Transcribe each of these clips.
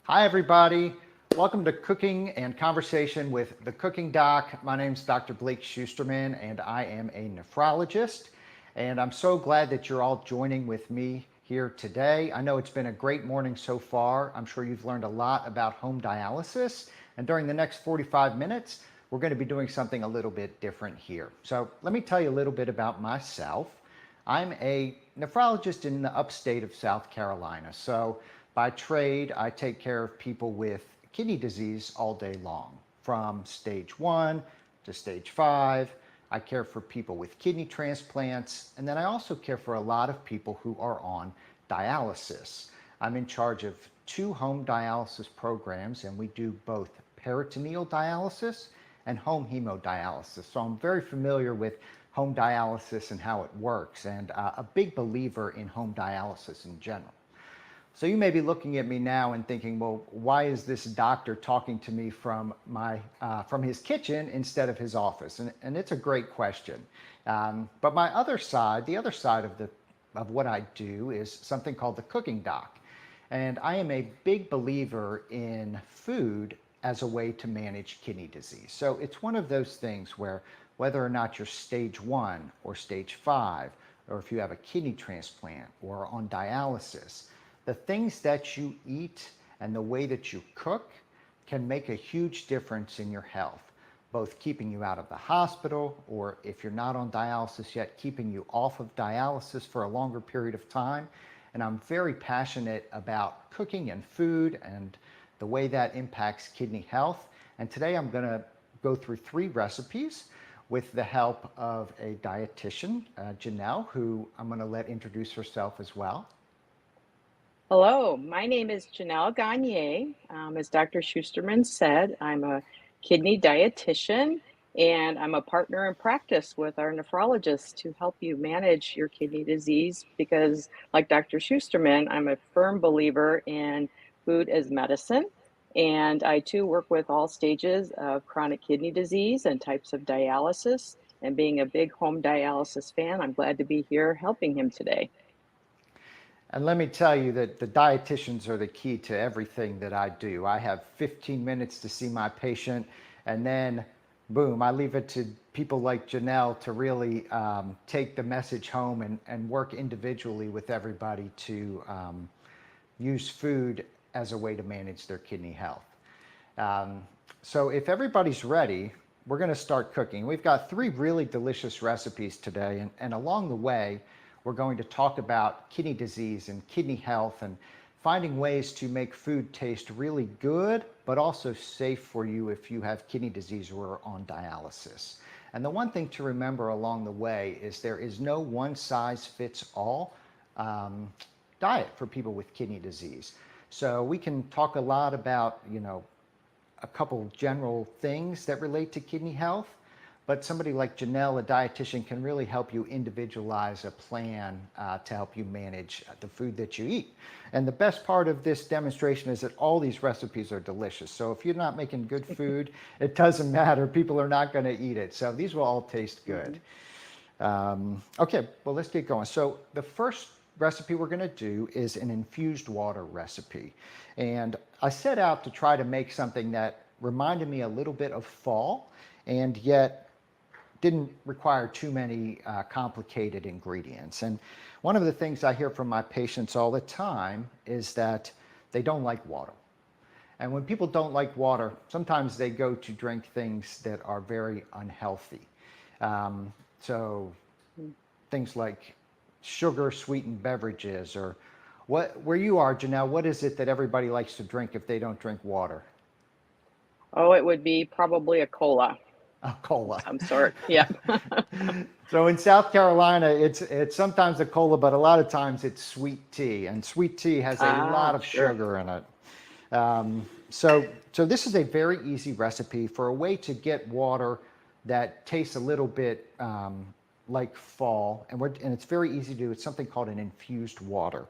Hi, everybody. Welcome to Cooking and Conversation with the Cooking Doc. My name is Dr. Blake Shusterman, and I am a nephrologist. And I'm so glad that you're all joining with me here today. I know it's been a great morning so far. I'm sure you've learned a lot about home dialysis. And during the next 45 minutes, we're going to be doing something a little bit different here. So let me tell you a little bit about myself. I'm a nephrologist in the upstate of South Carolina. So by trade, I take care of people with kidney disease all day long, from stage 1 to stage 5. I care for people with kidney transplants, and then I also care for a lot of people who are on dialysis. I'm in charge of 2 home dialysis programs, and we do both peritoneal dialysis and home hemodialysis. So I'm very familiar with home dialysis and how it works, and a big believer in home dialysis in general. So you may be looking at me now and thinking, well, why is this doctor talking to me from his kitchen instead of his office? And it's a great question. But my other side, the other side of what I do is something called the Cooking Doc. And I am a big believer in food as a way to manage kidney disease. So it's one of those things where whether or not you're stage 1 or stage 5, or if you have a kidney transplant or on dialysis, the things that you eat and the way that you cook can make a huge difference in your health, both keeping you out of the hospital, or if you're not on dialysis yet, keeping you off of dialysis for a longer period of time. And I'm very passionate about cooking and food and the way that impacts kidney health. And today I'm going to go through 3 recipes with the help of a dietitian, Janelle, who I'm going to let introduce herself as well. Hello, my name is Janelle Gagne. As Dr. Schusterman said, I'm a kidney dietitian and I'm a partner in practice with our nephrologist to help you manage your kidney disease because, like Dr. Schusterman, I'm a firm believer in food as medicine. And I too work with all stages of chronic kidney disease and types of dialysis. And being a big home dialysis fan, I'm glad to be here helping him today. And let me tell you that the dietitians are the key to everything that I do. I have 15 minutes to see my patient, and then boom, I leave it to people like Janelle to really take the message home and work individually with everybody to use food as a way to manage their kidney health. So if everybody's ready, we're going to start cooking. We've got 3 really delicious recipes today, and along the way, we're going to talk about kidney disease and kidney health and finding ways to make food taste really good, but also safe for you if you have kidney disease or are on dialysis. And the one thing to remember along the way is there is no one-size-fits-all diet for people with kidney disease. So we can talk a lot about, a couple general things that relate to kidney health, but somebody like Janelle, a dietitian, can really help you individualize a plan to help you manage the food that you eat. And the best part of this demonstration is that all these recipes are delicious. So if you're not making good food, it doesn't matter. People are not going to eat it. So these will all taste good. Okay, well, let's get going. So the first recipe we're going to do is an infused water recipe. And I set out to try to make something that reminded me a little bit of fall and yet didn't require too many complicated ingredients. And one of the things I hear from my patients all the time is that they don't like water. And when people don't like water, sometimes they go to drink things that are very unhealthy. So things like sugar sweetened beverages, or where you are, Janelle, what is it that everybody likes to drink if they don't drink water? Oh, it would be probably a cola. A cola. Some sort. Yeah. So in South Carolina, it's sometimes a cola, but a lot of times it's sweet tea, and sweet tea has a lot of Sure. sugar in it. So this is a very easy recipe for a way to get water that tastes a little bit like fall, and it's very easy to do. It's something called an infused water,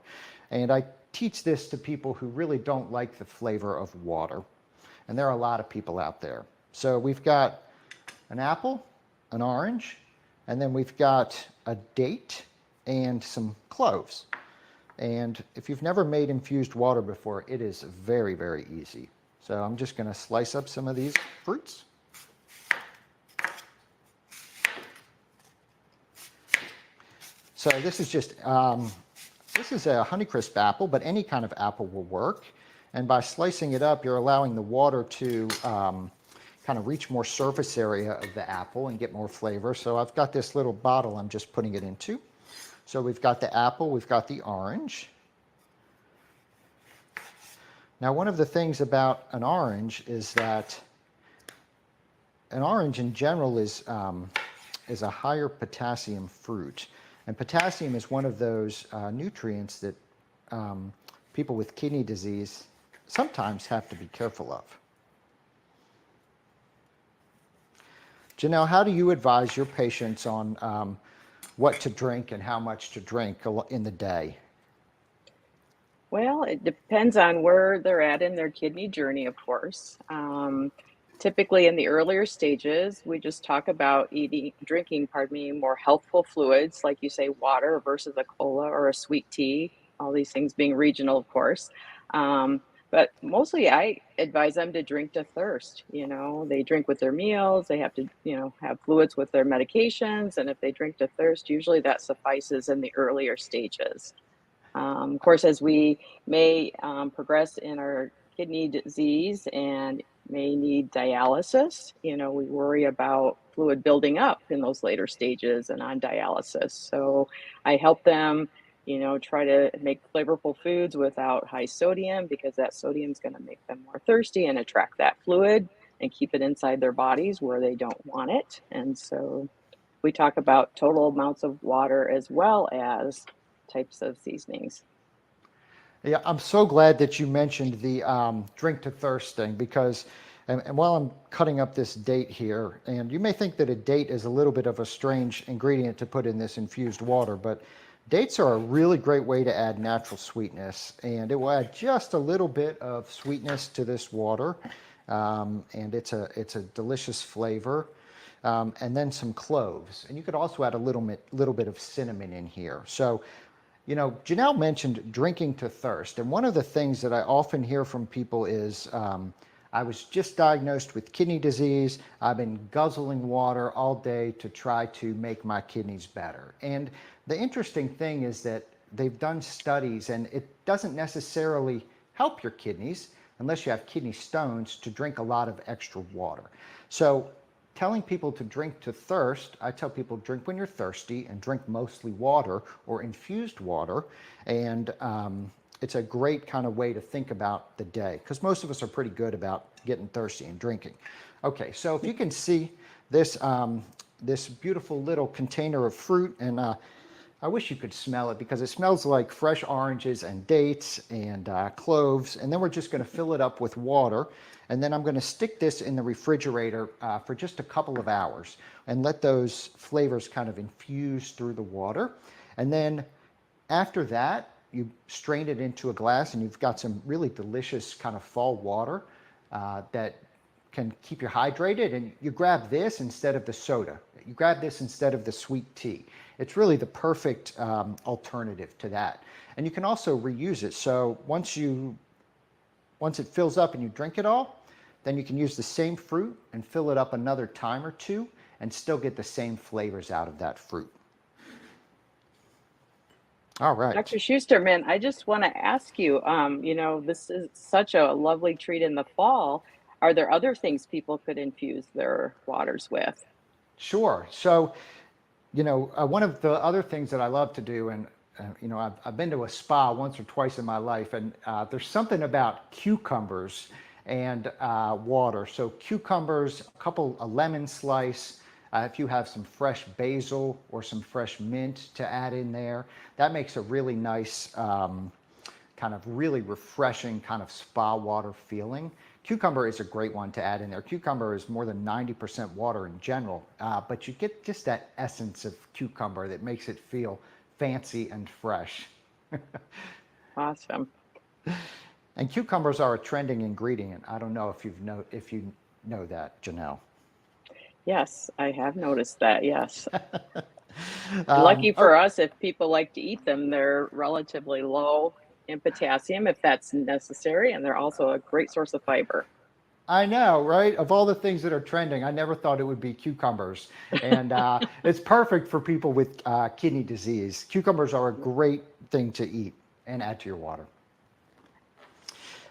and I teach this to people who really don't like the flavor of water, and there are a lot of people out there. So we've got an apple, an orange, and then we've got a date and some cloves. And if you've never made infused water before, it is very, very easy. So I'm just going to slice up some of these fruits. So this is just, this is a Honeycrisp apple, but any kind of apple will work. And by slicing it up, you're allowing the water to kind of reach more surface area of the apple and get more flavor. So I've got this little bottle I'm just putting it into. So we've got the apple, we've got the orange. Now, one of the things about an orange is that an orange in general is a higher potassium fruit. And potassium is one of those nutrients that people with kidney disease sometimes have to be careful of. Janelle, how do you advise your patients on what to drink and how much to drink in the day? Well, it depends on where they're at in their kidney journey, of course. Typically in the earlier stages, we just talk about drinking, more healthful fluids, like you say, water versus a cola or a sweet tea, all these things being regional, of course. But mostly I advise them to drink to thirst. They drink with their meals, they have to, have fluids with their medications. And if they drink to thirst, usually that suffices in the earlier stages. Of course, as we may progress in our kidney disease and may need dialysis, we worry about fluid building up in those later stages and on dialysis. So I help them, try to make flavorful foods without high sodium, because that sodium is going to make them more thirsty and attract that fluid and keep it inside their bodies where they don't want it. And so we talk about total amounts of water as well as types of seasonings. Yeah, I'm so glad that you mentioned the drink to thirst thing, because, and while I'm cutting up this date here, and you may think that a date is a little bit of a strange ingredient to put in this infused water, but dates are a really great way to add natural sweetness, and it will add just a little bit of sweetness to this water, and it's a delicious flavor. And then some cloves, and you could also add a little bit of cinnamon in here. So, Janelle mentioned drinking to thirst, and one of the things that I often hear from people is, I was just diagnosed with kidney disease. I've been guzzling water all day to try to make my kidneys better. And the interesting thing is that they've done studies, and it doesn't necessarily help your kidneys unless you have kidney stones to drink a lot of extra water. So telling people to drink to thirst, I tell people drink when you're thirsty and drink mostly water or infused water. And it's a great kind of way to think about the day, because most of us are pretty good about getting thirsty and drinking. Okay, so if you can see this, this beautiful little container of fruit, and I wish you could smell it, because it smells like fresh oranges and dates and cloves. And then we're just going to fill it up with water. And then I'm going to stick this in the refrigerator for just a couple of hours and let those flavors kind of infuse through the water. And then after that, you strain it into a glass, and you've got some really delicious kind of fall water that can keep you hydrated. And you grab this instead of the soda. You grab this instead of the sweet tea. It's really the perfect alternative to that. And you can also reuse it. So once it fills up and you drink it all, then you can use the same fruit and fill it up another time or two and still get the same flavors out of that fruit. All right. Dr. Shusterman, I just want to ask you, this is such a lovely treat in the fall. Are there other things people could infuse their waters with? Sure. So, one of the other things that I love to do, and I've been to a spa once or twice in my life, and there's something about cucumbers and water. So cucumbers, a lemon slice, if you have some fresh basil or some fresh mint to add in there, that makes a really nice, kind of really refreshing kind of spa water feeling. Cucumber is a great one to add in there. Cucumber is more than 90% water in general, but you get just that essence of cucumber that makes it feel fancy and fresh. Awesome. And cucumbers are a trending ingredient. I don't know if you know that, Janelle. Yes, I have noticed that. Yes. Lucky Oh, for us, if people like to eat them, they're relatively low in potassium if that's necessary, and they're also a great source of fiber. I know, right? Of all the things that are trending, I never thought it would be cucumbers. And it's perfect for people with kidney disease. Cucumbers are a great thing to eat and add to your water.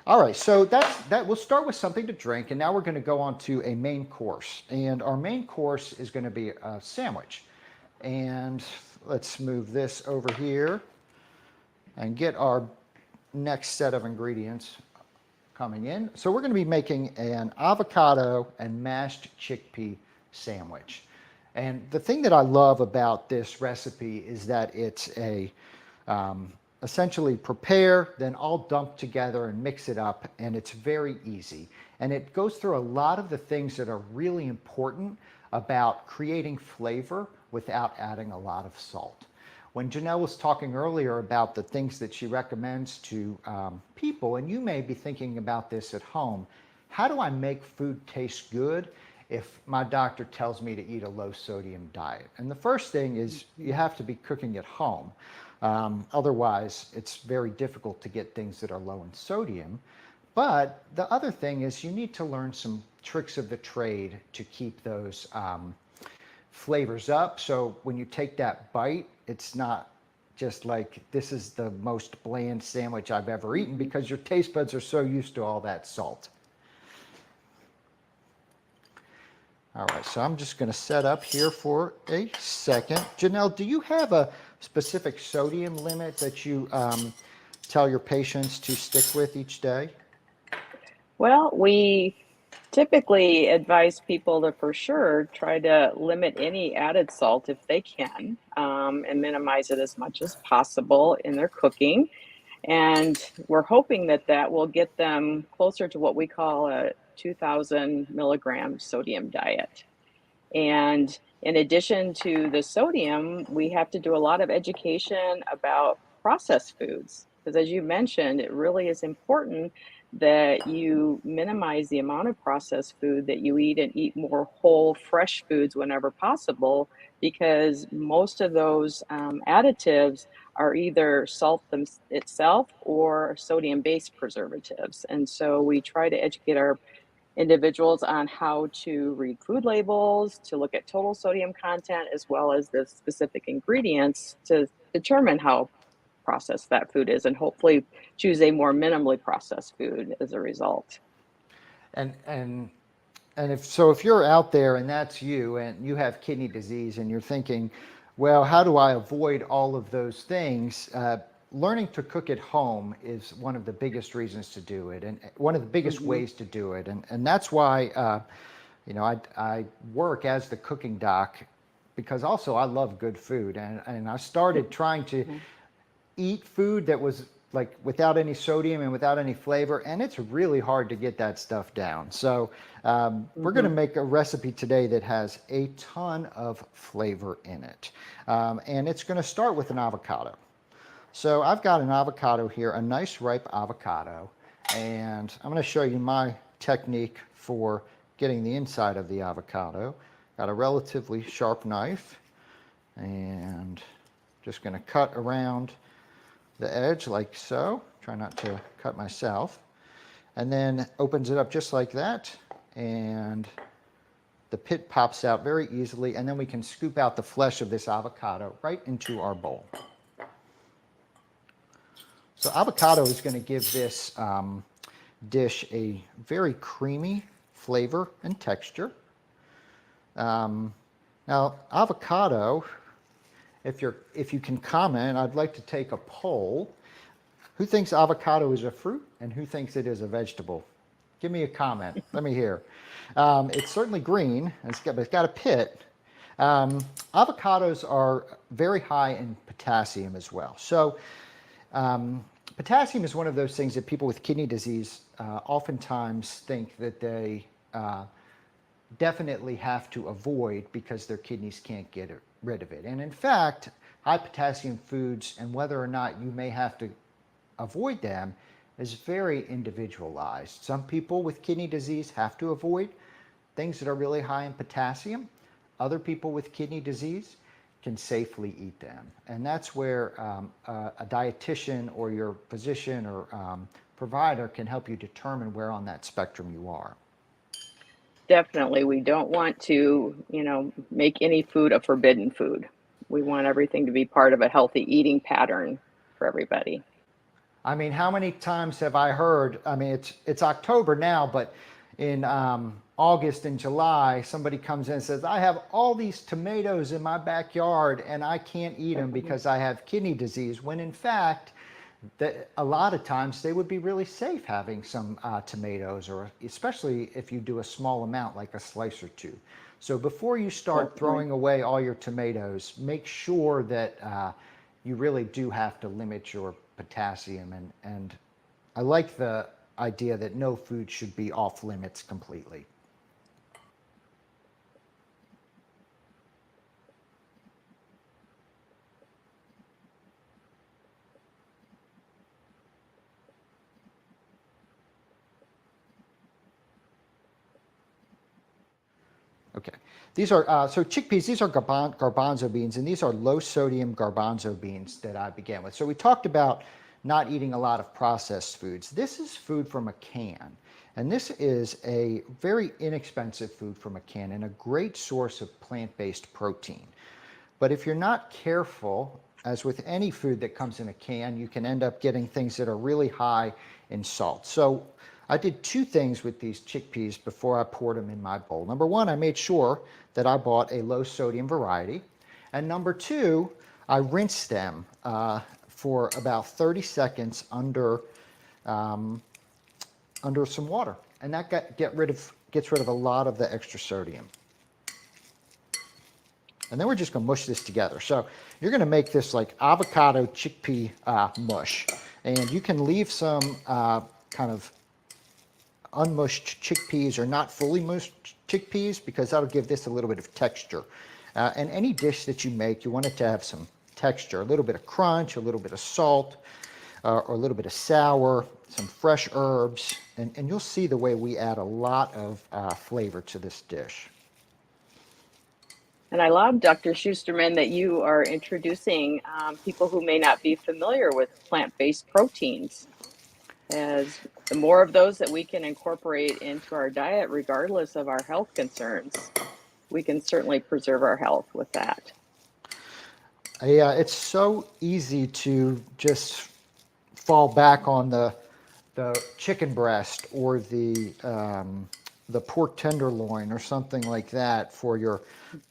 All right, so that. We'll start with something to drink, and now we're going to go on to a main course. And our main course is going to be a sandwich. And let's move this over here and get our next set of ingredients coming in. So we're going to be making an avocado and mashed chickpea sandwich. And the thing that I love about this recipe is that it's a essentially prepare, then all dump together and mix it up, and it's very easy. And it goes through a lot of the things that are really important about creating flavor without adding a lot of salt. When Janelle was talking earlier about the things that she recommends to people, and you may be thinking about this at home, how do I make food taste good if my doctor tells me to eat a low sodium diet? And the first thing is you have to be cooking at home. Otherwise, it's very difficult to get things that are low in sodium. But the other thing is you need to learn some tricks of the trade to keep those flavors up. So when you take that bite, it's not just like this is the most bland sandwich I've ever eaten, because your taste buds are so used to all that salt. All right, so I'm just going to set up here for a second. Janelle, do you have a specific sodium limit that you tell your patients to stick with each day? Well, we typically advise people to for sure try to limit any added salt if they can, and minimize it as much as possible in their cooking. And we're hoping that that will get them closer to what we call a 2000 milligram sodium diet. And in addition to the sodium, we have to do a lot of education about processed foods. Because as you mentioned, it really is important that you minimize the amount of processed food that you eat and eat more whole, fresh foods whenever possible, because most of those additives are either itself or sodium based preservatives. And so we try to educate our individuals on how to read food labels, to look at total sodium content, as well as the specific ingredients to determine how processed that food is, and hopefully choose a more minimally processed food as a result. And and and if you're out there and that's you and you have kidney disease and you're thinking, well, how do I avoid all of those things? Learning to cook at home is one of the biggest reasons to do it, and one of the biggest Hmm. ways to do it. And that's why I work as the cooking doc, because also I love good food, and I started trying to eat food that was like without any sodium and without any flavor, and it's really hard to get that stuff down. So we're going to Hmm. make a recipe today that has a ton of flavor in it, and it's going to start with an avocado. So I've got an avocado here, a nice ripe avocado, and I'm going to show you my technique for getting the inside of the avocado. Got a relatively sharp knife, and just going to cut around the edge like so. Try not to cut myself. And then opens it up just like that, and the pit pops out very easily, and then we can scoop out the flesh of this avocado right into our bowl. So avocado is going to give this dish a very creamy flavor and texture. Now, avocado, if you can comment, I'd like to take a poll. Who thinks avocado is a fruit and who thinks it is a vegetable? Give me a comment. Let me hear. It's certainly green. It's got a pit. Avocados are very high in potassium as well. So potassium is one of those things that people with kidney disease oftentimes think that they definitely have to avoid because their kidneys can't get rid of it. And in fact, high potassium foods and whether or not you may have to avoid them is very individualized. Some people with kidney disease have to avoid things that are really high in potassium. Other people with kidney disease can safely eat them. And that's where a dietitian or your physician or provider can help you determine where on that spectrum you are. Definitely, we don't want to, make any food a forbidden food. We want everything to be part of a healthy eating pattern for everybody. I mean, how many times have I heard? I mean, it's October now, but in August and July, somebody comes in and says, "I have all these tomatoes in my backyard and I can't eat them because I have kidney disease." When in fact, a lot of times they would be really safe having some tomatoes, or especially if you do a small amount, like a slice or two. So before you start throwing away all your tomatoes, make sure that you really do have to limit your potassium. And I like the idea that no food should be off limits completely. Okay, these are, so chickpeas, these are garbanzo beans, and these are low sodium garbanzo beans that I began with. So we talked about not eating a lot of processed foods. This is food from a can, and this is a very inexpensive food from a can and a great source of plant-based protein. But if you're not careful, as with any food that comes in a can, you can end up getting things that are really high in salt. So I did two things with these chickpeas before I poured them in my bowl. Number one, I made sure that I bought a low sodium variety. And number two, I rinsed them for about 30 seconds under some water. And that gets rid of a lot of the extra sodium. And then we're just gonna mush this together. So you're gonna make this like avocado chickpea mush. And you can leave some kind of unmushed chickpeas or not fully mushed chickpeas, because that'll give this a little bit of texture. And any dish that you make, you want it to have some texture, a little bit of crunch, a little bit of salt, or a little bit of sour, some fresh herbs, and you'll see the way we add a lot of flavor to this dish. And I love, Dr. Schusterman, that you are introducing people who may not be familiar with plant-based proteins, as the more of those that we can incorporate into our diet, regardless of our health concerns, we can certainly preserve our health with that. Yeah, it's so easy to just fall back on the chicken breast or the pork tenderloin or something like that for your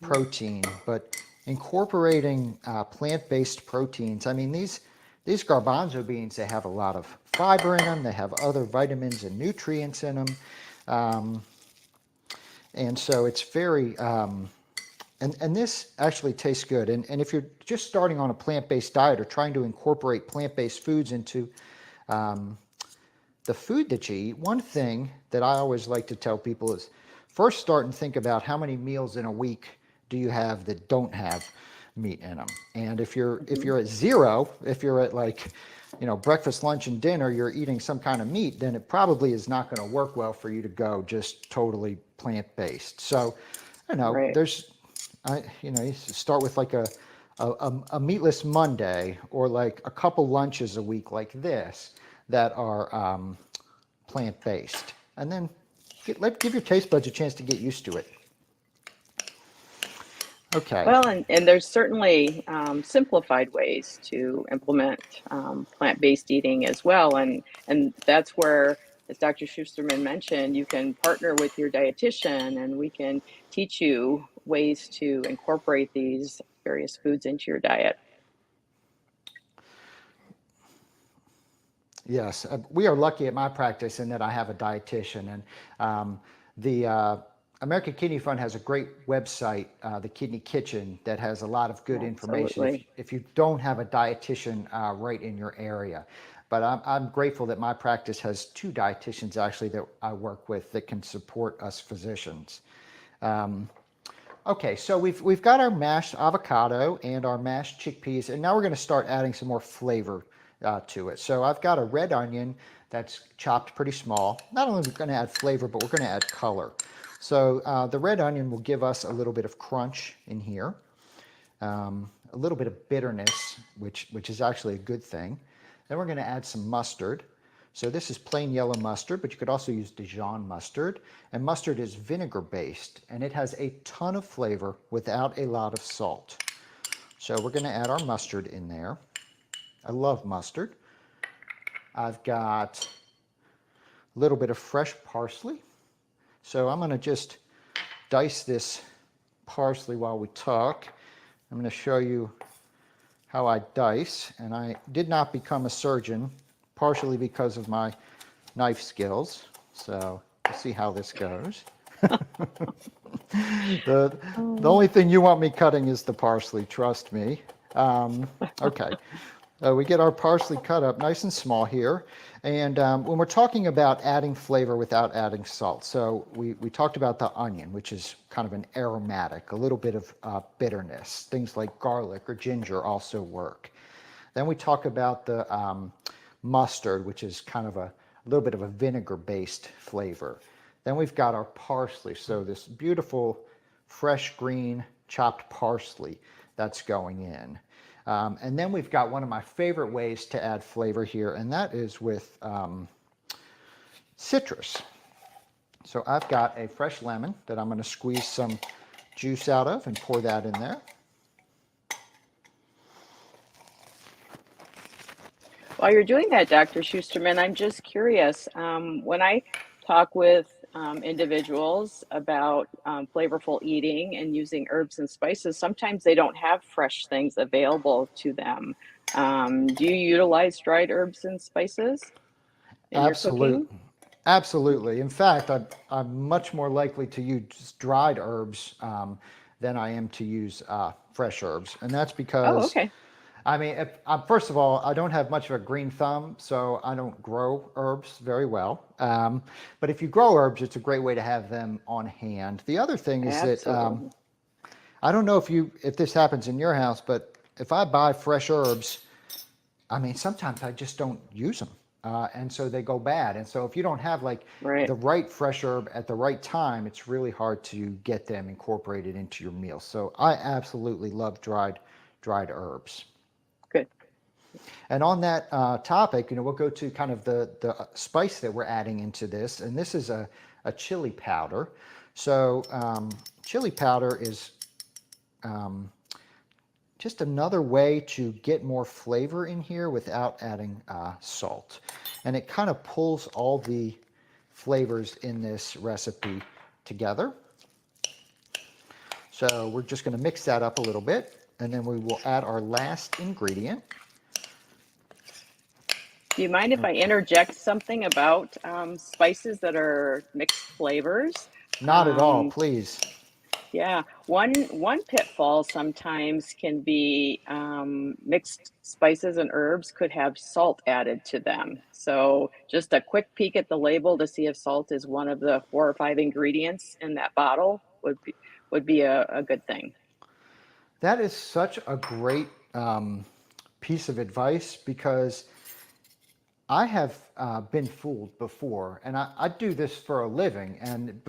protein. But incorporating plant-based proteins, I mean, these garbanzo beans, they have a lot of fiber in them. They have other vitamins and nutrients in them. And so it's very, and this actually tastes good. And if you're just starting on a plant-based diet or trying to incorporate plant-based foods into the food that you eat, one thing that I always like to tell people is first start and think about how many meals in a week do you have that don't have meat in them. And if you're at zero, if you're at like, breakfast, lunch, and dinner, you're eating some kind of meat, then it probably is not going to work well for you to go just totally plant-based. So, Right. there's, you start with like a meatless Monday, or like a couple lunches a week like this that are plant-based, and then give your taste buds a chance to get used to it. Okay. Well, and there's certainly simplified ways to implement plant-based eating as well. And that's where, as Dr. Schusterman mentioned, you can partner with your dietitian and we can teach you ways to incorporate these various foods into your diet. Yes, we are lucky at my practice in that I have a dietitian, and the American Kidney Fund has a great website, the Kidney Kitchen, that has a lot of good information if you don't have a dietitian right in your area. But I'm grateful that my practice has two dietitians actually that I work with that can support us physicians. Okay, so we've got our mashed avocado and our mashed chickpeas, and now we're going to start adding some more flavor to it. So I've got a red onion that's chopped pretty small. Not only are we going to add flavor, but we're going to add color. So the red onion will give us a little bit of crunch in here. a little bit of bitterness, which is actually a good thing. Then we're going to add some mustard. So this is plain yellow mustard, but you could also use Dijon mustard. And mustard is vinegar based, and it has a ton of flavor without a lot of salt. So we're going to add our mustard in there. I love mustard. I've got a little bit of fresh parsley. So I'm going to just dice this parsley while we talk. I'm going to show you how I dice, and I did not become a surgeon, partially because of my knife skills. So we'll see how this goes. The only thing you want me cutting is the parsley, trust me. Okay. We get our parsley cut up nice and small here. And when we're talking about adding flavor without adding salt, so we talked about the onion, which is kind of an aromatic, a little bit of bitterness. Things like garlic or ginger also work. Then we talk about the mustard, which is kind of a little bit of a vinegar-based flavor. Then we've got our parsley, so this beautiful fresh green chopped parsley that's going in. And then we've got one of my favorite ways to add flavor here, and that is with citrus. So I've got a fresh lemon that I'm going to squeeze some juice out of and pour that in there. While you're doing that, Dr. Schusterman, I'm just curious. When I talk with individuals about flavorful eating and using herbs and spices, sometimes they don't have fresh things available to them. Do you utilize dried herbs and spices in your cooking? Absolutely. In fact, I'm much more likely to use dried herbs than I am to use fresh herbs. And that's Oh, because, okay. I mean, first of all, I don't have much of a green thumb, so I don't grow herbs very well. But if you grow herbs, it's a great way to have them on hand. The other thing is that Absolutely. I don't know if this happens in your house, but if I buy fresh herbs, I mean, sometimes I just don't use them. And so they go bad. And so if you don't have like Right. the right fresh herb at the right time, it's really hard to get them incorporated into your meal. So I absolutely love dried herbs. Good. And on that topic, we'll go to kind of the spice that we're adding into this. And this is a chili powder. So chili powder is just another way to get more flavor in here without adding salt. And it kind of pulls all the flavors in this recipe together. So we're just going to mix that up a little bit, and then we will add our last ingredient. Do you mind if I interject something about spices that are mixed flavors? Not at all, please. Yeah, one pitfall sometimes can be mixed spices and herbs could have salt added to them. So just a quick peek at the label to see if salt is one of the 4 or 5 ingredients in that bottle would be a good thing. That is such a great piece of advice because I have been fooled before, and I do this for a living. And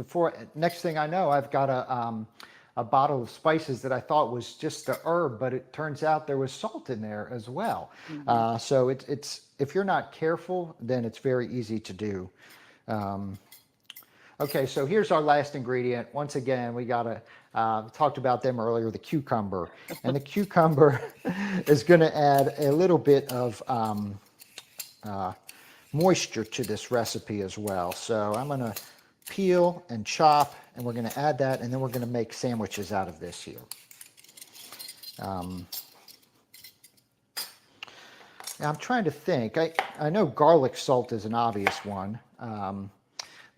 next thing I know, I've got a bottle of spices that I thought was just the herb, but it turns out there was salt in there as well. Mm-hmm. So it's if you're not careful, then it's very easy to do. Okay, so here's our last ingredient. Once again, we talked about them earlier, the cucumber, and the cucumber is going to add a little bit of moisture to this recipe as well. So I'm going to peel and chop, and we're going to add that, and then we're going to make sandwiches out of this here. Now I'm trying to think. I know garlic salt is an obvious one,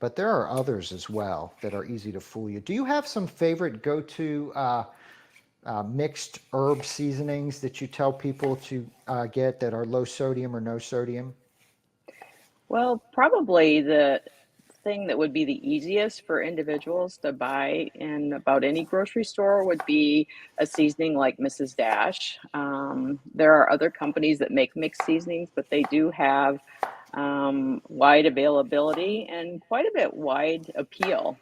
but there are others as well that are easy to fool you. Do you have some favorite go-to mixed herb seasonings that you tell people to get that are low sodium or no sodium? Well, probably the thing that would be the easiest for individuals to buy in about any grocery store would be a seasoning like Mrs. Dash. There are other companies that make mixed seasonings, but they do have wide availability and quite a bit wide appeal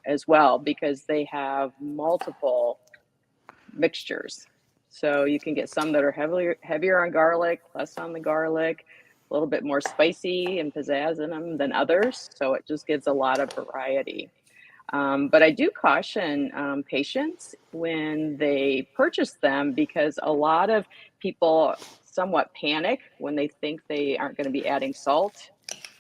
as well because they have multiple mixtures. So you can get some that are heavier on garlic, less on the garlic, a little bit more spicy and pizzazz in them than others. So it just gives a lot of variety. But I do caution patients when they purchase them because a lot of people somewhat panic when they think they aren't going to be adding salt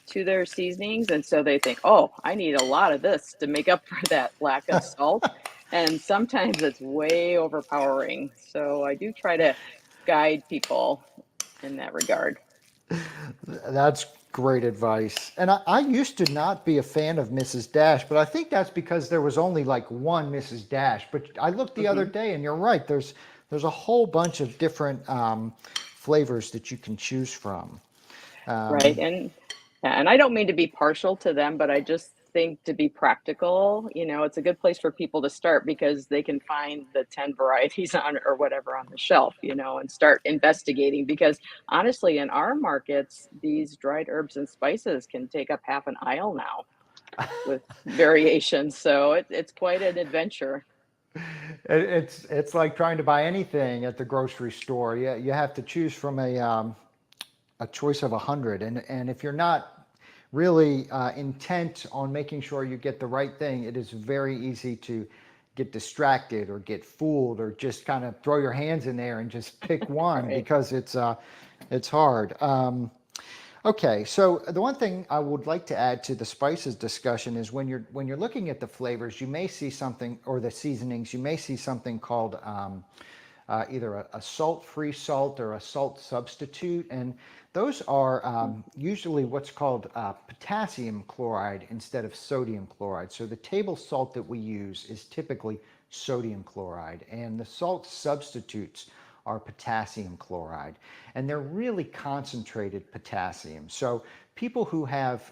to their seasonings. And so they think, oh, I need a lot of this to make up for that lack of salt. And sometimes it's way overpowering. So I do try to guide people in that regard. That's great advice. And I used to not be a fan of Mrs. Dash, but I think that's because there was only like one Mrs. Dash. But I looked the other Hmm. day, and you're right. There's a whole bunch of different flavors that you can choose from. Right. Um, And I don't mean to be partial to them, but I just think to be practical, it's a good place for people to start because they can find the 10 varieties on or whatever on the shelf, and start investigating. Because honestly, in our markets, these dried herbs and spices can take up half an aisle now with variations. So it's quite an adventure. it's like trying to buy anything at the grocery store. You have to choose from a choice of 100, and if you're not really intent on making sure you get the right thing, it is very easy to get distracted or get fooled or just kind of throw your hands in there and just pick one Right. because it's hard. Okay, so the one thing I would like to add to the spices discussion is when you're looking at the flavors, you may see something, or the seasonings, you may see something called either a salt-free salt or a salt substitute, and those are usually what's called potassium chloride instead of sodium chloride. So the table salt that we use is typically sodium chloride, and the salt substitutes are potassium chloride, and they're really concentrated potassium. So people who have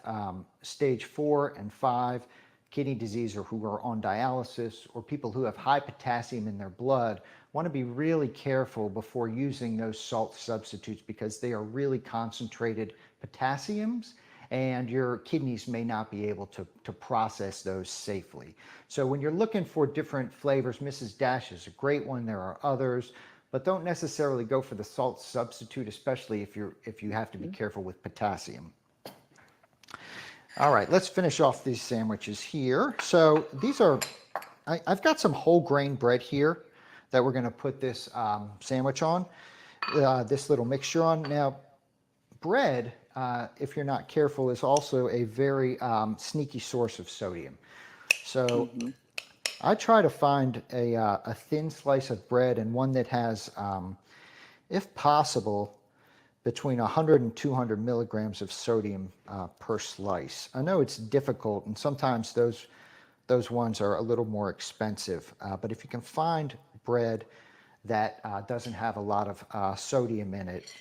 stage 4 and 5 kidney disease, or who are on dialysis, or people who have high potassium in their blood, want to be really careful before using those salt substitutes because they are really concentrated potassiums, and your kidneys may not be able to process those safely. So when you're looking for different flavors, Mrs. Dash is a great one. There are others, but don't necessarily go for the salt substitute, especially if you have to be careful with potassium. All right, let's finish off these sandwiches here. So these are, I've got some whole grain bread here that we're going to put this sandwich on, this little mixture on. Now, bread, if you're not careful, is also a very sneaky source of sodium. So Hmm. I try to find a thin slice of bread and one that has, if possible, between 100 and 200 milligrams of sodium per slice. I know it's difficult, and sometimes those ones are a little more expensive, but if you can find bread that doesn't have a lot of sodium in it,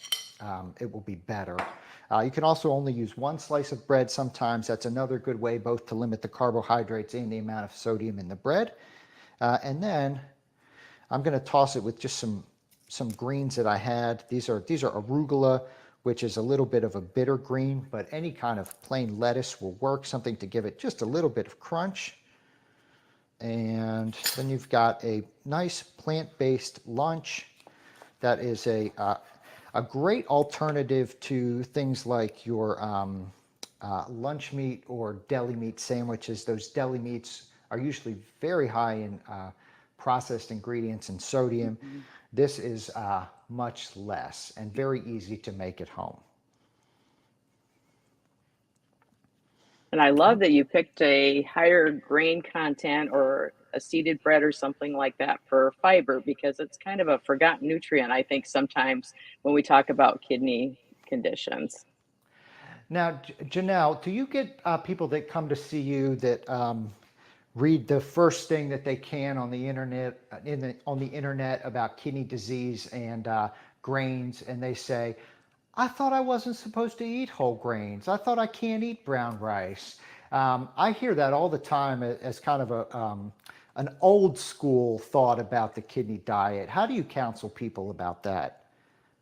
it will be better. You can also only use one slice of bread sometimes. That's another good way both to limit the carbohydrates and the amount of sodium in the bread. And then I'm going to toss it with just some greens that I had. These are arugula, which is a little bit of a bitter green, but any kind of plain lettuce will work, something to give it just a little bit of crunch. And then you've got a nice plant-based lunch that is a great alternative to things like your lunch meat or deli meat sandwiches. Those deli meats are usually very high in processed ingredients and sodium. Hmm. This is much less and very easy to make at home. And I love that you picked a higher grain content or a seeded bread or something like that for fiber because it's kind of a forgotten nutrient, I think, sometimes when we talk about kidney conditions. Now, Janelle, do you get people that come to see you that read the first thing that they can on the internet on the internet about kidney disease and grains, and they say, I thought I wasn't supposed to eat whole grains. I thought I can't eat brown rice. I hear that all the time as kind of an old school thought about the kidney diet. How do you counsel people about that?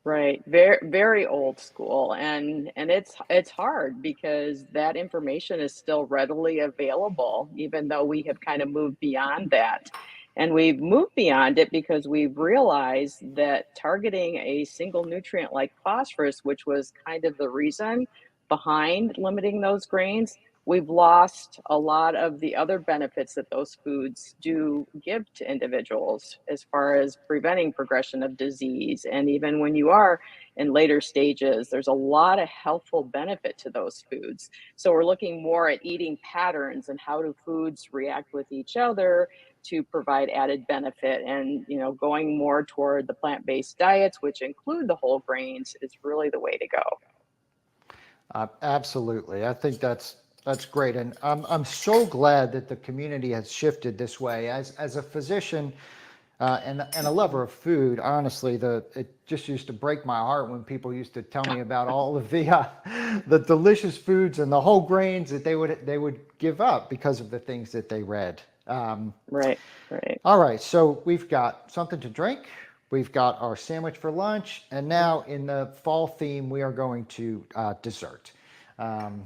Right. Very, very old school. And it's hard because that information is still readily available, even though we have kind of moved beyond that. And we've moved beyond it because we've realized that targeting a single nutrient like phosphorus, which was kind of the reason behind limiting those grains, we've lost a lot of the other benefits that those foods do give to individuals as far as preventing progression of disease. And even when you are in later stages, there's a lot of healthful benefit to those foods. So we're looking more at eating patterns and how do foods react with each other to provide added benefit. And going more toward the plant-based diets, which include the whole grains, is really the way to go. Absolutely. I think that's great. And I'm so glad that the community has shifted this way. As a physician and a lover of food, honestly, it just used to break my heart when people used to tell me about all of the delicious foods and the whole grains that they would give up because of the things that they read. Right, right. All right, so we've got something to drink. We've got our sandwich for lunch, and now in the fall theme, we are going to dessert.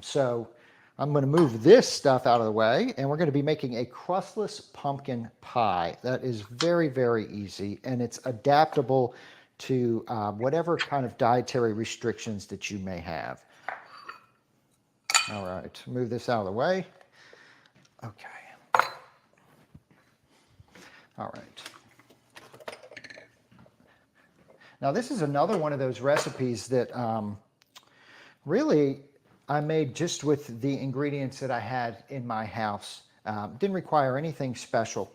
So I'm going to move this stuff out of the way, and we're going to be making a crustless pumpkin pie. That is very, very easy, and it's adaptable to whatever kind of dietary restrictions that you may have. All right, move this out of the way. Okay. All right. Now this is another one of those recipes that really I made just with the ingredients that I had in my house. Didn't require anything special,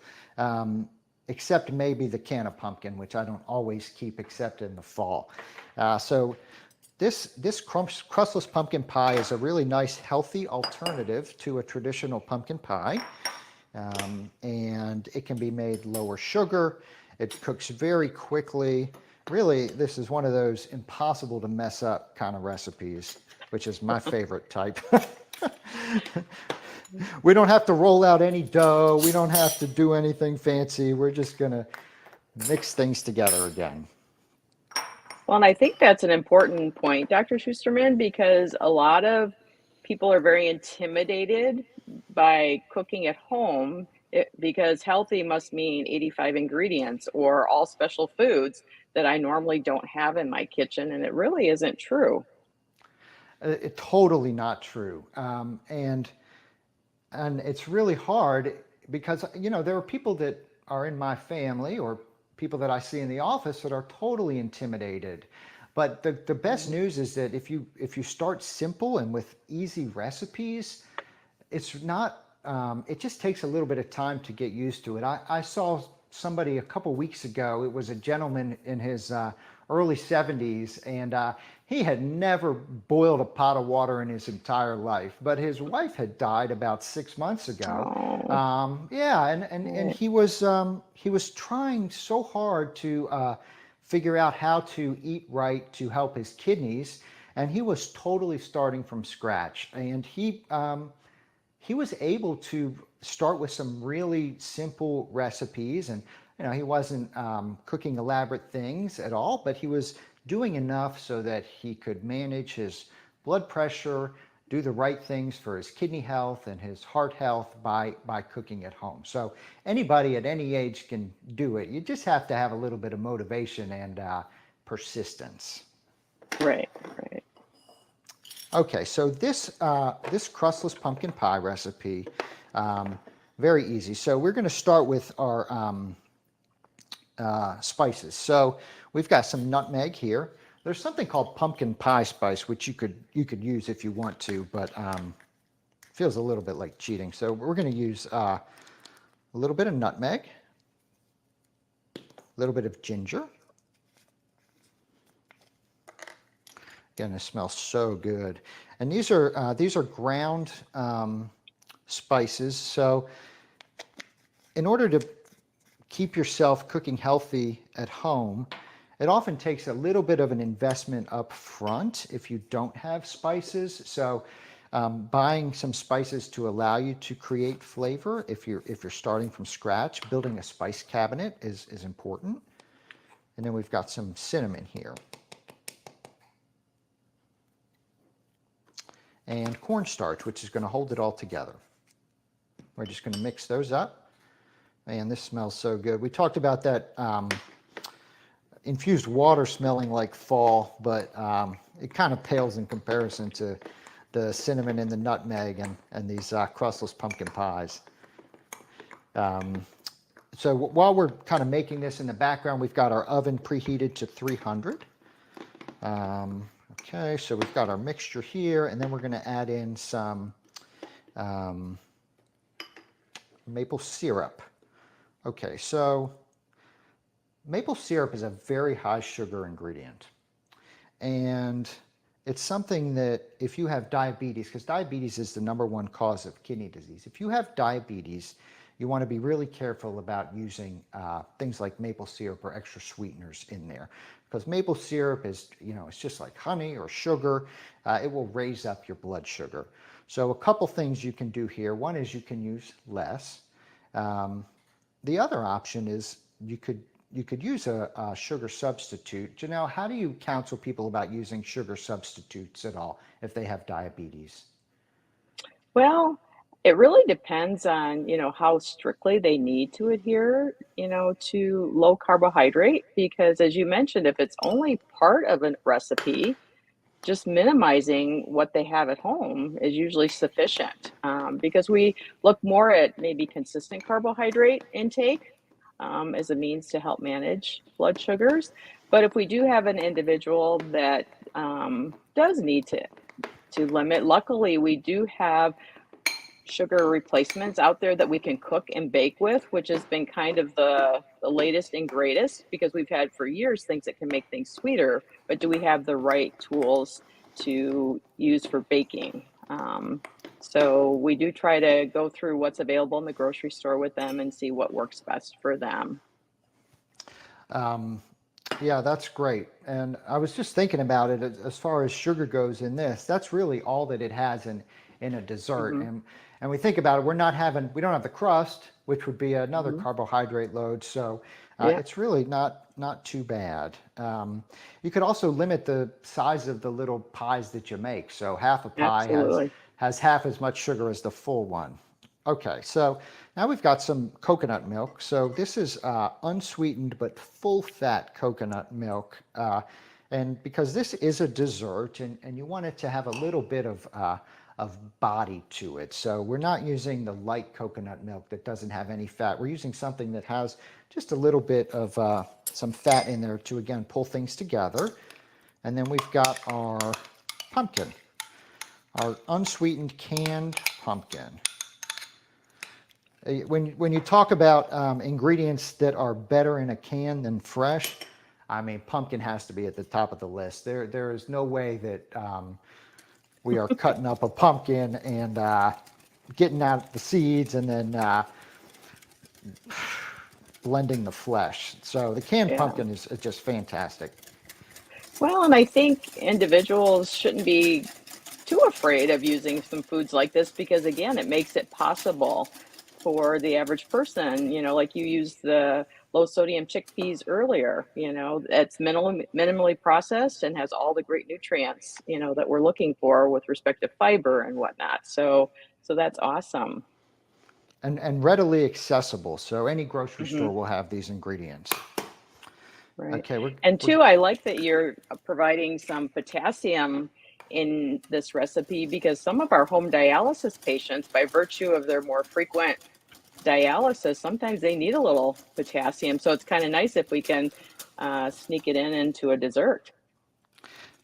except maybe the can of pumpkin, which I don't always keep except in the fall. So this crustless pumpkin pie is a really nice, healthy alternative to a traditional pumpkin pie. And it can be made lower sugar. It cooks very quickly. Really, this is one of those impossible to mess up kind of recipes, which is my favorite type. We don't have to roll out any dough. We don't have to do anything fancy. We're just going to mix things together again. Well, and I think that's an important point, Dr. Schusterman, because a lot of people are very intimidated by cooking at home because healthy must mean 85 ingredients or all special foods that I normally don't have in my kitchen, and it really isn't true. Totally not true. And it's really hard because, there are people that are in my family or people that I see in the office that are totally intimidated. But the best news is that if you start simple and with easy recipes, it's not, it just takes a little bit of time to get used to it. I saw somebody a couple weeks ago. It was a gentleman in his early 70s, and he had never boiled a pot of water in his entire life, but his wife had died about 6 months ago. Yeah, and he was trying so hard to figure out how to eat right to help his kidneys, and he was totally starting from scratch. And he was able to start with some really simple recipes, and he wasn't cooking elaborate things at all, but he was doing enough so that he could manage his blood pressure, do the right things for his kidney health and his heart health by cooking at home. So anybody at any age can do it. You just have to have a little bit of motivation and persistence. Right, right. Okay, so this crustless pumpkin pie recipe, very easy. So we're going to start with our spices. So we've got some nutmeg here. There's something called pumpkin pie spice, which you could use if you want to, but feels a little bit like cheating. So we're going to use a little bit of nutmeg, a little bit of ginger. Again, it smells so good. And these are ground spices. So in order to keep yourself cooking healthy at home, it often takes a little bit of an investment up front if you don't have spices. So buying some spices to allow you to create flavor if you're starting from scratch, building a spice cabinet is important. And then we've got some cinnamon here. And cornstarch, which is going to hold it all together. We're just going to mix those up. Man, this smells so good. We talked about that infused water smelling like fall, but it kind of pales in comparison to the cinnamon and the nutmeg and these crustless pumpkin pies. So while we're kind of making this in the background, we've got our oven preheated to 300. Okay, so we've got our mixture here, and then we're going to add in some maple syrup. Okay, so maple syrup is a very high sugar ingredient. And it's something that if you have diabetes, because diabetes is the #1 cause of kidney disease. If you have diabetes, you want to be really careful about using things like maple syrup or extra sweeteners in there. Because maple syrup is, it's just like honey or sugar. It will raise up your blood sugar. So a couple things you can do here. One is you can use less. The other option is you could use a sugar substitute. Janelle, how do you counsel people about using sugar substitutes at all if they have diabetes? Well, it really depends on, how strictly they need to adhere, to low carbohydrate, because as you mentioned, if it's only part of a recipe, just minimizing what they have at home is usually sufficient, because we look more at maybe consistent carbohydrate intake as a means to help manage blood sugars. But if we do have an individual that does need to limit, luckily we do have sugar replacements out there that we can cook and bake with, which has been kind of the latest and greatest, because we've had for years things that can make things sweeter, but do we have the right tools to use for baking? So we do try to go through what's available in the grocery store with them and see what works best for them. Yeah, that's great. And I was just thinking about it as far as sugar goes in this. That's really all that it has in a dessert. Hmm. And we think about it, we don't have the crust, which would be another Hmm. carbohydrate load. So Yeah, it's really not too bad. You could also limit the size of the little pies that you make. So half a pie absolutely. has half as much sugar as the full one. Okay, so now we've got some coconut milk. So this is unsweetened but full fat coconut milk. And because this is a dessert and you want it to have a little bit of body to it. So we're not using the light coconut milk that doesn't have any fat. We're using something that has just a little bit of some fat in there to, again, pull things together. And then we've got our pumpkin, our unsweetened canned pumpkin. When you talk about ingredients that are better in a can than fresh, I mean, pumpkin has to be at the top of the list. There is no way that we are cutting up a pumpkin and getting out the seeds and then blending the flesh. So the canned Yeah. pumpkin is just fantastic. Well, and I think individuals shouldn't be too afraid of using some foods like this, because again, it makes it possible for the average person, like you used the low sodium chickpeas earlier, it's minimally processed and has all the great nutrients, that we're looking for with respect to fiber and whatnot. So that's awesome. And readily accessible. So any grocery Hmm. store will have these ingredients. Right. Okay, And we're two, I like that you're providing some potassium in this recipe, because some of our home dialysis patients, by virtue of their more frequent dialysis, sometimes they need a little potassium. So it's kind of nice if we can sneak it into a dessert.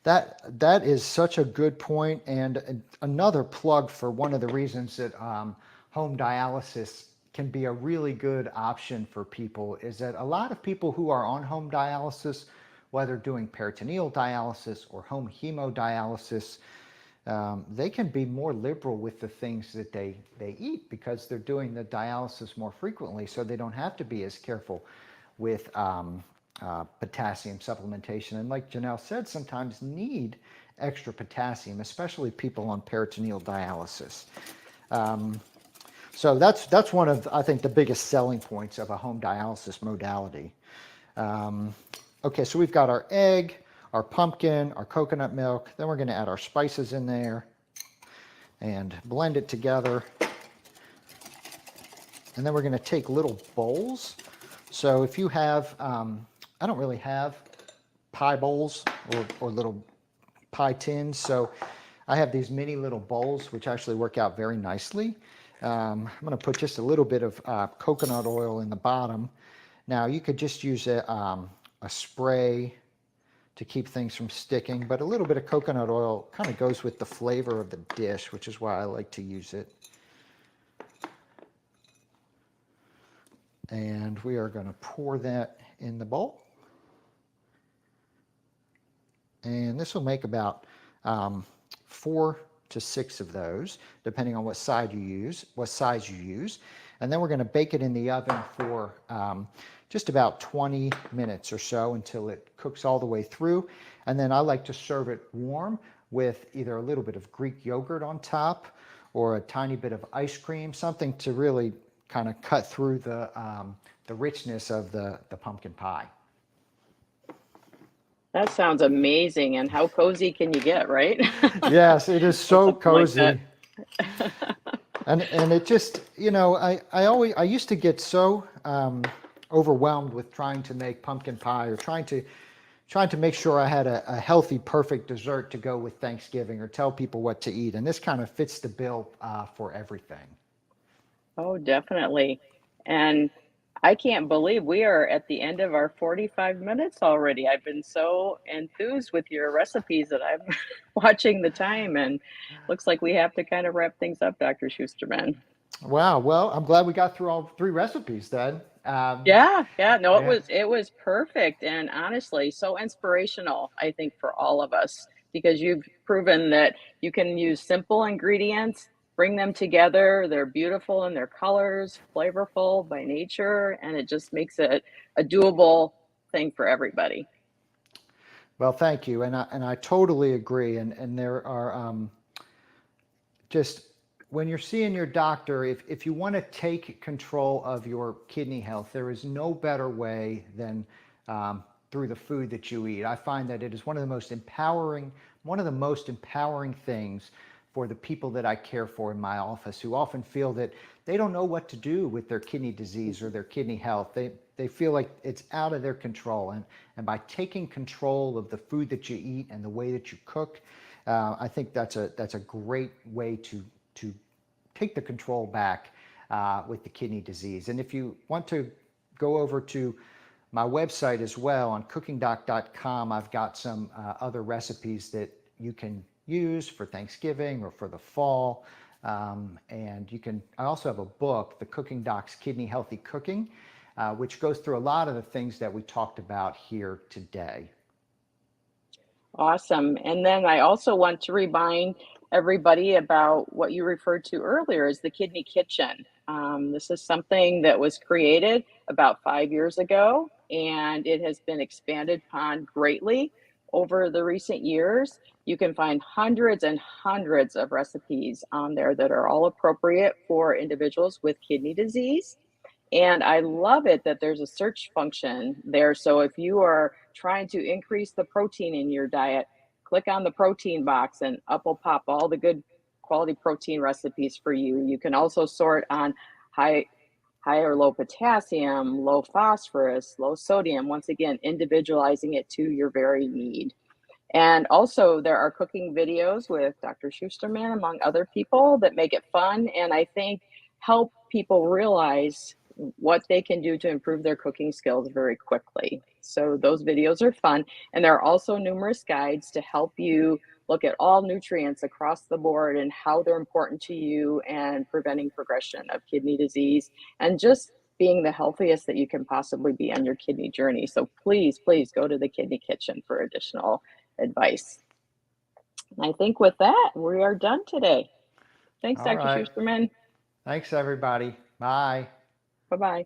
That is such a good point, and another plug for one of the reasons that home dialysis can be a really good option for people is that a lot of people who are on home dialysis, whether doing peritoneal dialysis or home hemodialysis, they can be more liberal with the things that they eat because they're doing the dialysis more frequently, so they don't have to be as careful with potassium supplementation. And like Janelle said, sometimes need extra potassium, especially people on peritoneal dialysis. So that's one of, I think, the biggest selling points of a home dialysis modality. Okay, so we've got our egg, our pumpkin, our coconut milk. Then we're going to add our spices in there and blend it together. And then we're going to take little bowls. So if you have, I don't really have pie bowls or little pie tins. So I have these mini little bowls, which actually work out very nicely. I'm going to put just a little bit of coconut oil in the bottom. Now you could just use a spray to keep things from sticking, but a little bit of coconut oil kind of goes with the flavor of the dish, which is why I like to use it. And we are going to pour that in the bowl. And this will make about 4 to 6 of those, depending on what size you use. And then we're going to bake it in the oven for just about 20 minutes or so until it cooks all the way through. And then I like to serve it warm with either a little bit of Greek yogurt on top or a tiny bit of ice cream, something to really kind of cut through the richness of the pumpkin pie. That sounds amazing. And how cozy can you get, right? Yes, it is so cozy. Like and it just, you know, I used to get so overwhelmed with trying to make pumpkin pie or trying to make sure I had a healthy, perfect dessert to go with Thanksgiving or tell people what to eat. And this kind of fits the bill for everything. Oh, definitely. And I can't believe we are at the end of our 45 minutes already. I've been so enthused with your recipes that I'm watching the time, and looks like we have to kind of wrap things up, Dr. Schusterman. Wow. Well, I'm glad we got through all 3 recipes then. Yeah, no, Yeah. it was perfect and honestly so inspirational, I think, for all of us because you've proven that you can use simple ingredients, bring them together, they're beautiful in their colors, flavorful by nature, and it just makes it a doable thing for everybody. Well, thank you. And I totally agree. And there are just when you're seeing your doctor, if you want to take control of your kidney health, there is no better way than through the food that you eat. I find that it is one of the most empowering things for the people that I care for in my office who often feel that they don't know what to do with their kidney disease or their kidney health. They feel like it's out of their control. And by taking control of the food that you eat and the way that you cook, I think that's a great way to take the control back with the kidney disease. And if you want to go over to my website as well on cookingdoc.com, I've got some other recipes that you can use for Thanksgiving or for the fall. And I also have a book, The Cooking Doc's Kidney Healthy Cooking, which goes through a lot of the things that we talked about here today. Awesome. And then I also want to remind everybody about what you referred to earlier as the Kidney Kitchen. This is something that was created about 5 years ago, and it has been expanded upon greatly over the recent years. You can find hundreds and hundreds of recipes on there that are all appropriate for individuals with kidney disease. And I love it that there's a search function there. So if you are trying to increase the protein in your diet, click on the protein box and up will pop all the good quality protein recipes for you. You can also sort on high or low potassium, low phosphorus, low sodium, once again, individualizing it to your very need. And also, there are cooking videos with Dr. Schusterman, among other people, that make it fun and I think help people realize what they can do to improve their cooking skills very quickly. So, those videos are fun. And there are also numerous guides to help you look at all nutrients across the board and how they're important to you and preventing progression of kidney disease and just being the healthiest that you can possibly be on your kidney journey. So, please go to the Kidney Kitchen for additional advice. I think with that, we are done today. Thanks, All Dr. right. Schusterman. Thanks, everybody. Bye. Bye-bye.